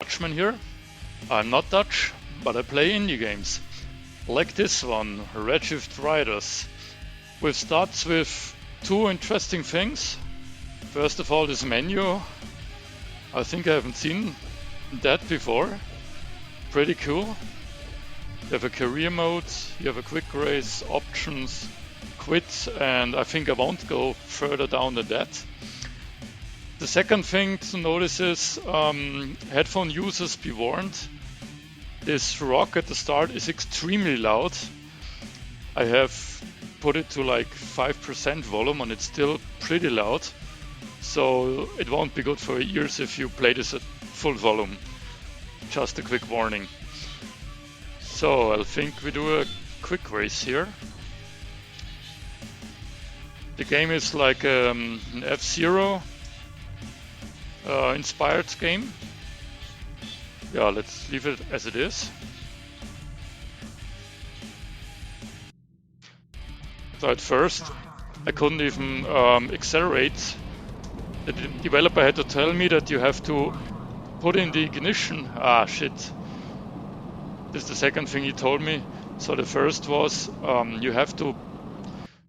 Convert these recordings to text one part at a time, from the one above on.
Dutchman here. I'm not Dutch, but I play indie games. Like this one, Redshift Riders, which starts with two interesting things. First of all, this menu. I think I haven't seen that before. Pretty cool. You have a career mode, you have a quick race, options, quit, and I think I won't go further down than that. The second thing to notice is headphone users be warned. This rock at the start is extremely loud. I have put it to like 5% volume and it's still pretty loud. So it won't be good for your ears if you play this at full volume. Just a quick warning. So I think we do a quick race here. The game is like an F-Zero inspired game. Yeah, let's leave it as it is. So at first I couldn't even accelerate. The developer had to tell me that you have to put in the ignition. Ah, shit. This is the second thing he told me. So the first was you have to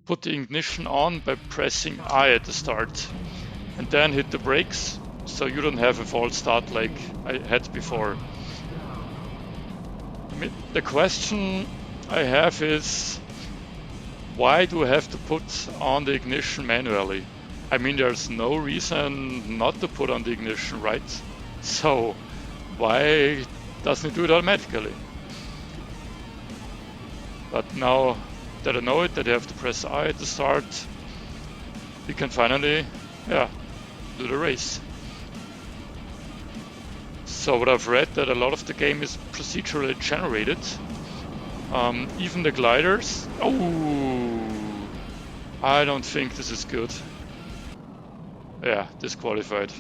put the ignition on by pressing I at the start and then hit the brakes so you don't have a false start like I had before. The question I have is, why do I have to put on the ignition manually? I mean, there's no reason not to put on the ignition, right? So why doesn't it do it automatically? But now that I know it, that I have to press I at the start, we can finally, do the race. So what I've read, that a lot of the game is procedurally generated. Even the gliders. Oh, I don't think this is good. Yeah, disqualified.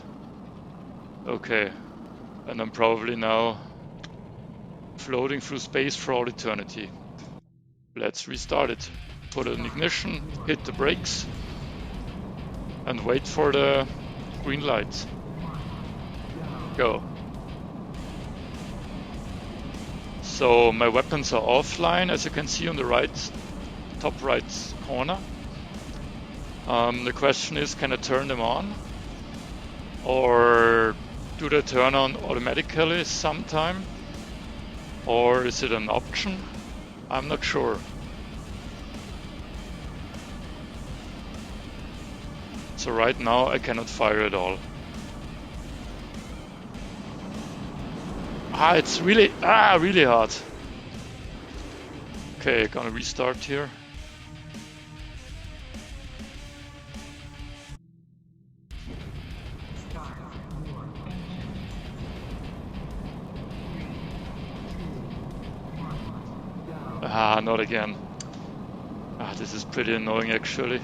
Okay, and I'm probably now floating through space for all eternity. Let's restart it. Put an ignition, hit the brakes, and wait for the green light. Go. So my weapons are offline, as you can see on the right, top right corner. The question is, can I turn them on? Or do they turn on automatically sometime? Or is it an option? I'm not sure. So right now I cannot fire at all. It's really hard. Okay, gonna restart here. Not again. This is pretty annoying actually.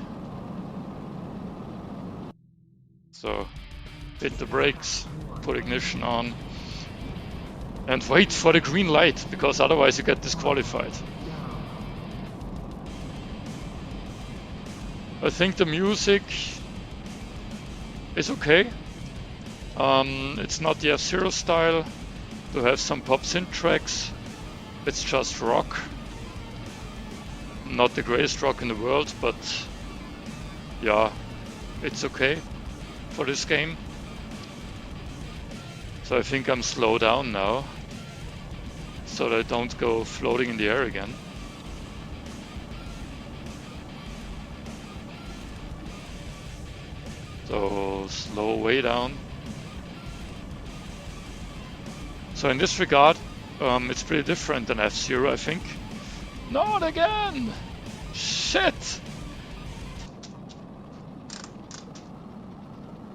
So, hit the brakes, put ignition on, and wait for the green light, because otherwise you get disqualified. I think the music is okay. It's not the F-Zero style to have some pop synth tracks. It's just rock. Not the greatest rock in the world, but yeah, it's okay for this game. So I think I'm slow down now, so that I don't go floating in the air again. So slow way down. So in this regard, it's pretty different than F-Zero, I think. Not again! Shit!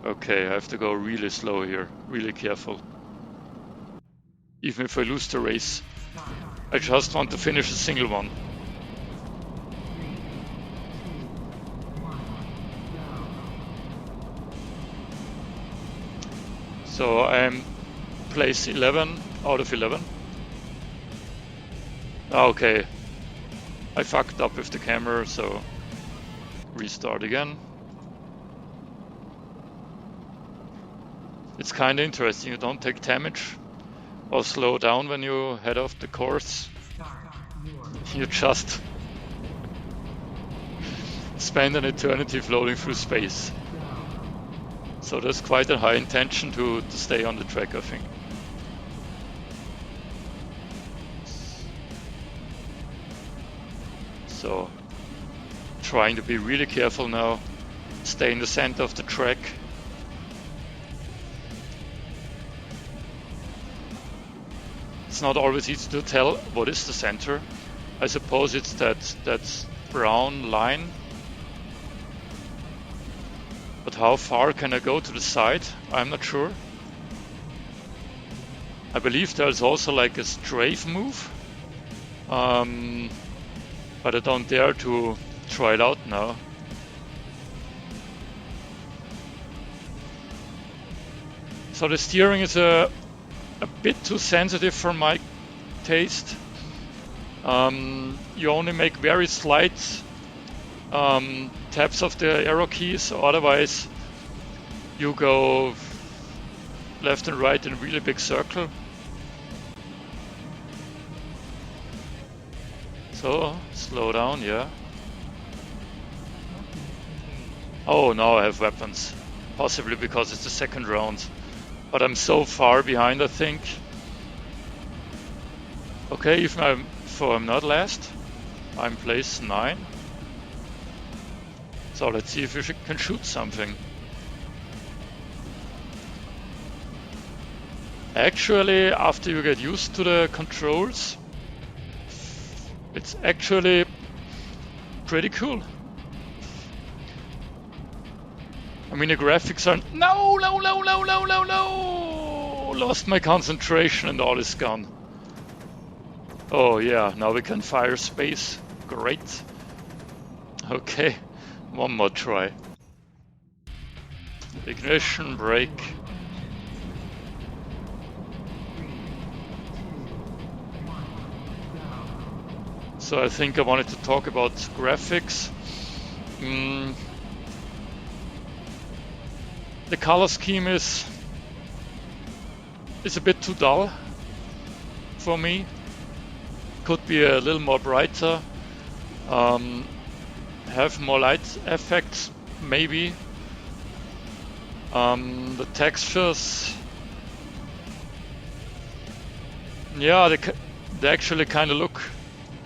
Okay, I have to go really slow here, really careful. Even if I lose the race, I just want to finish a single one. So I'm place 11 out of 11. Okay, I fucked up with the camera, so restart again. It's kind of interesting, you don't take damage or slow down when you head off the course. You just spend an eternity floating through space. So there's quite a high intention to stay on the track, I think. So trying to be really careful now, stay in the center of the track. It's not always easy to tell what is the center. I suppose it's that brown line. But how far can I go to the side? I'm not sure. I believe there's also like a strafe move. But I don't dare to try it out now. So the steering is a bit too sensitive for my taste. You only make very slight taps of the arrow keys, or otherwise you go left and right in a really big circle. So, slow down, yeah. Oh, now I have weapons. Possibly because it's the second round. But I'm so far behind, I think. Okay, I'm not last. I'm place 9. So let's see if we can shoot something. Actually, after you get used to the controls, it's actually pretty cool. I mean, the graphics are... No! Lost my concentration and all is gone. Oh yeah, now we can fire space. Great. Okay, one more try. Ignition, brake. So I think I wanted to talk about graphics. The color scheme is a bit too dull for me. Could be a little more brighter. Have more light effects, maybe. The textures, yeah, they actually kind of look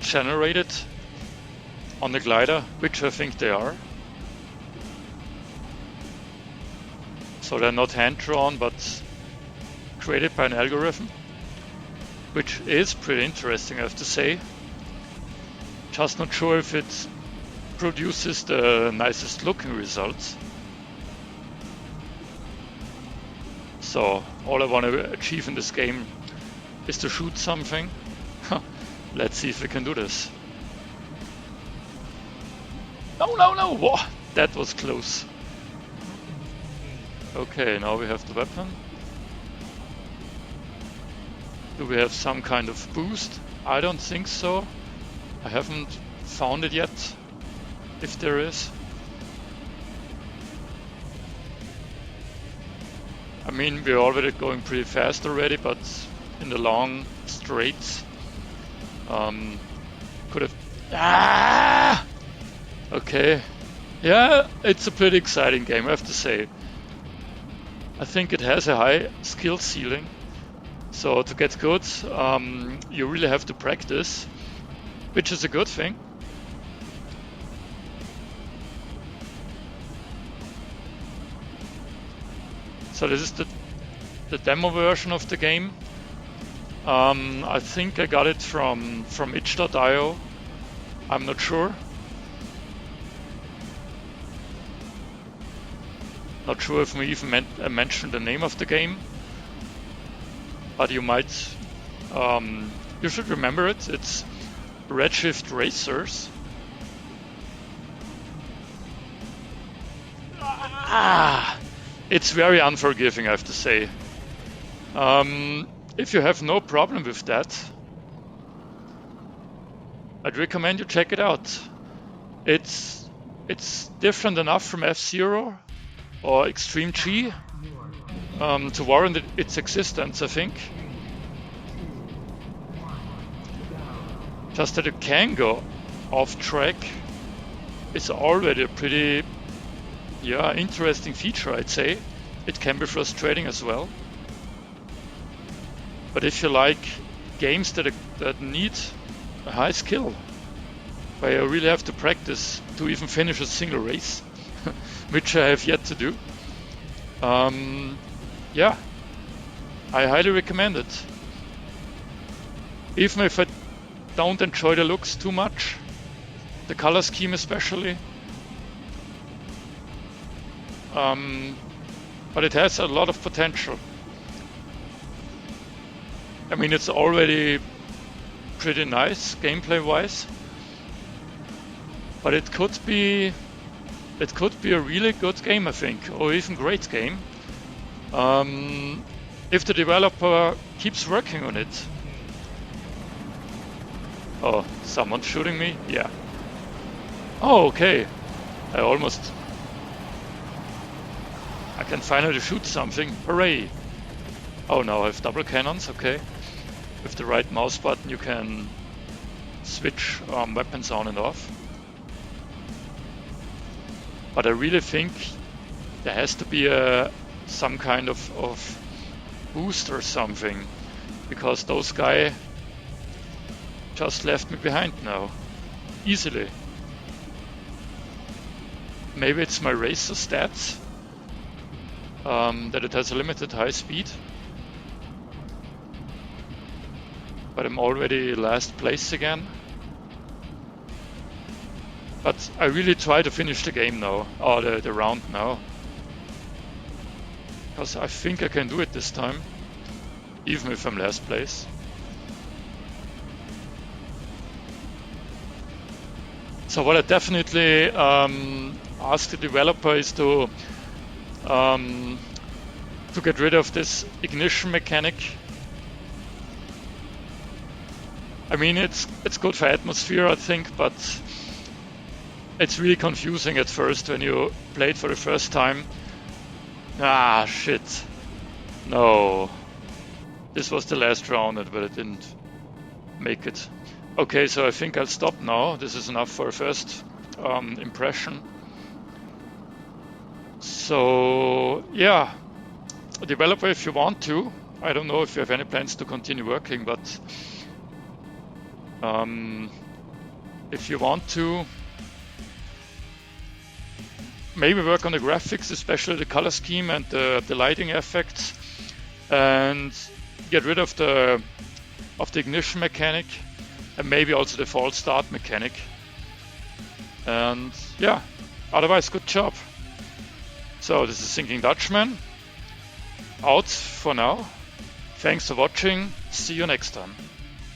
generated on the glider, which I think they are. So they're not hand-drawn, but created by an algorithm, which is pretty interesting, I have to say. Just not sure if it produces the nicest looking results. So all I want to achieve in this game is to shoot something. Let's see if we can do this. No! Whoa, that was close. Okay, now we have the weapon. Do we have some kind of boost? I don't think so. I haven't found it yet, if there is. I mean, we're already going pretty fast already, but in the long straights, could have... Ah! Okay. Yeah, it's a pretty exciting game, I have to say. I think it has a high skill ceiling. So to get good, you really have to practice, which is a good thing. So this is the demo version of the game. I think I got it from itch.io. I'm not sure. Not sure if we even mentioned the name of the game. But you might, you should remember it. It's Redshift Racers. It's very unforgiving, I have to say. If you have no problem with that, I'd recommend you check it out. It's different enough from F-Zero or Extreme G to warrant its existence, I think. Just that you can go off track is already a pretty interesting feature, I'd say. It can be frustrating as well. But if you like games that need a high skill, where you really have to practice to even finish a single race, which I have yet to do, yeah, I highly recommend it. Even if I don't enjoy the looks too much, the color scheme especially, but it has a lot of potential. I mean, it's already pretty nice gameplay wise, but it could be a really good game, I think, or even great game, if the developer keeps working on it. Oh, someone's shooting me? Yeah. Oh, okay. I can finally shoot something. Hooray! Oh, now I have double cannons, okay. With the right mouse button you can switch weapons on and off. But I really think there has to be some kind of boost or something, because those guys just left me behind now, easily. Maybe it's my racer stats, that it has a limited high speed. But I'm already last place again. But I really try to finish the game now, or the round now. Because I think I can do it this time, even if I'm last place. So what I definitely ask the developer is to get rid of this ignition mechanic. I mean, it's good for atmosphere, I think, but it's really confusing at first when you play it for the first time. Ah, shit. No. This was the last round, but I didn't make it. Okay, so I think I'll stop now. This is enough for a first impression. So, yeah. Developer, if you want to. I don't know if you have any plans to continue working, but if you want to, maybe work on the graphics, especially the color scheme and the lighting effects, and get rid of the ignition mechanic, and maybe also the false start mechanic. And yeah, otherwise, good job. So this is Thinking Dutchman, out for now. Thanks for watching. See you next time.